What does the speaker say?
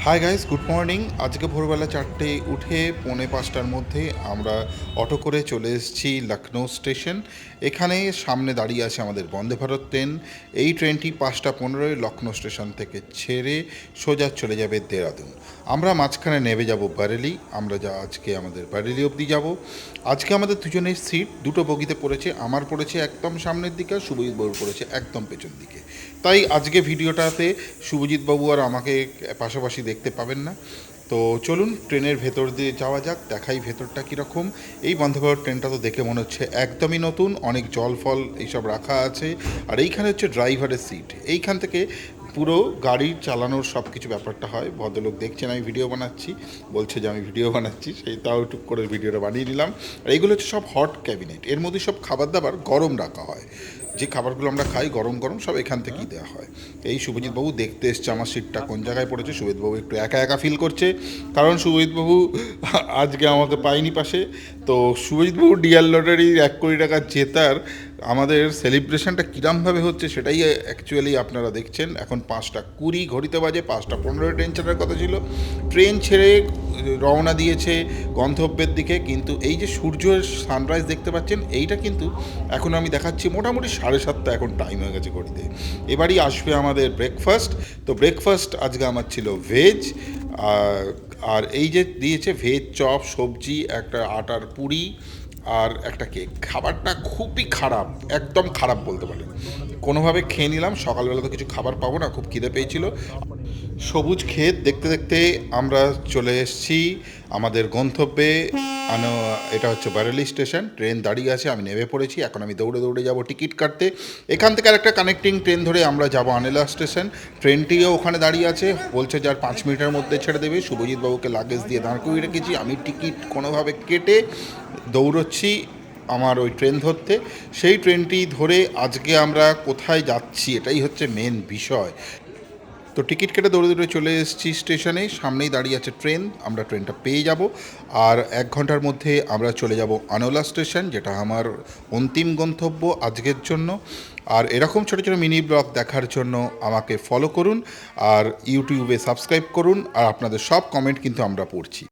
Hi guys, good morning. আজকে ভোরবেলা 4টে উঠে 4:45টার মধ্যে আমরা অটো করে চলে এসেছি লখনৌ স্টেশন। এখানে সামনে দাঁড়িয়ে আছে আমাদের বন্দে ভারত ট্রেন। এই ট্রেনটি 5:15 লখনৌ স্টেশন থেকে ছেড়ে সোজা চলে যাবে দেরাদুন। আমরা মাঝখানে নেমে যাব বারেলি। আমরা আজকে আমাদের বারেলি অবধি যাব। আজকে আমাদের দুজনের সিট দুটো বগিতে পড়েছে। আমার পড়েছে একদম সামনের দিকে, আর শুভজিৎ বাবুর পড়েছে একদম পেছন দিকে। তাই আজকে ভিডিওটাতে শুভজিৎ বাবু আর আমাকে পাশাপাশি দেখতে পাবেন না। তো চলুন ট্রেনের ভেতর দিয়ে যাওয়া যাক, দেখাই ভেতরটা কীরকম। এই বন্দে ভারত ট্রেনটা তো দেখে মনে হচ্ছে একদমই নতুন, অনেক জল ফল এইসব রাখা আছে। আর এইখানে হচ্ছে ড্রাইভারের সিট। এইখান থেকে পুরো গাড়ি চালানোর সব কিছু ব্যাপারটা হয়। ভদ্রলোক দেখছেন আমি ভিডিও বানাচ্ছি, বলছে যে আমি ভিডিও বানাচ্ছি, সেই তাও টুক করে ভিডিওটা বানিয়ে নিলাম। আর এইগুলো হচ্ছে সব হট ক্যাবিনেট, এর মধ্যে সব খাবার দাবার গরম রাখা হয়। যে খাবারগুলো আমরা খাই গরম গরম সব এখান থেকেই দেওয়া হয়। এই শুভজিৎবাবু দেখতে এসছে আমার সিটটা কোন জায়গায় পড়েছে। শুভজিৎবাবু একটু একা একা ফিল করছে, কারণ শুভজিৎবাবু আজকে আমাকে পাইনি পাশে। তো শুভজিৎবাবু ডিয়ার লটারির 1 কোটি টাকা জেতার আমাদের সেলিব্রেশনটা কীরমভাবে হচ্ছে সেটাই অ্যাকচুয়ালি আপনারা দেখছেন। এখন 5:20 ঘড়িতে বাজে, 5:15 ট্রেন ছাড়ার কথা ছিল। ট্রেন ছেড়ে রওনা দিয়েছে গন্তব্যের দিকে, কিন্তু এই যে সূর্যের সানরাইজ দেখতে পাচ্ছেন এইটা কিন্তু এখন আমি দেখাচ্ছি মোটামুটি 7:30 এখন টাইম হয়ে গেছে ঘড়িতে। এবারই আসবে আমাদের ব্রেকফাস্ট। তো ব্রেকফাস্ট আজকে আমার ছিল ভেজ, আর এই যে দিয়েছে ভেজ চপ, সবজি, একটা আটার পুরি আর একটা কেক। খাবারটা খুবই খারাপ, একদম খারাপ বলতে পারেন। কোনোভাবে খেয়ে নিলাম, সকালবেলা তো কিছু খাবার পাবো না, খুব খিদে পেয়েছিল। সবুজ ক্ষেত দেখতে দেখতে আমরা চলে এসেছি আমাদের গন্তব্যে। এটা হচ্ছে বারেলি স্টেশন। ট্রেন দাঁড়িয়ে আছে, আমি নেমে পড়েছি। এখন আমি দৌড়ে দৌড়ে যাব টিকিট কাটতে। এখান থেকে আরেকটা কানেক্টিং ট্রেন ধরে আমরা যাব আনেলা স্টেশন। ট্রেনটিও ওখানে দাঁড়িয়ে আছে, বলছে যে আর 5 মিনিটের মধ্যে ছেড়ে দেবে। শুভজিৎ বাবুকে লাগেজ দিয়ে দাঁড় করিয়ে রেখেছি। আমি টিকিট কোনোভাবে কেটে দৌড়চ্ছি আমার ওই ট্রেন ধরতে। সেই ট্রেনটি ধরে আজকে আমরা কোথায় যাচ্ছি এটাই হচ্ছে মেন বিষয়। তো টিকিট কেটে দৌড়ে দৌড়ে চলে এসেছি স্টেশনে। সামনেই দাঁড়িয়ে আছে ট্রেন, আমরা ট্রেনটা পেয়ে যাব। আর 1 ঘন্টার মধ্যে আমরা চলে যাব আনোলা স্টেশন, যেটা আমার অন্তিম গন্তব্য আজকের জন্য। আর এরকম ছোটো ছোটো মিনি ব্লগ দেখার জন্য আমাকে ফলো করুন, আর ইউটিউবে সাবস্ক্রাইব করুন। আর আপনাদের সব কমেন্ট কিন্তু আমরা পড়ছি।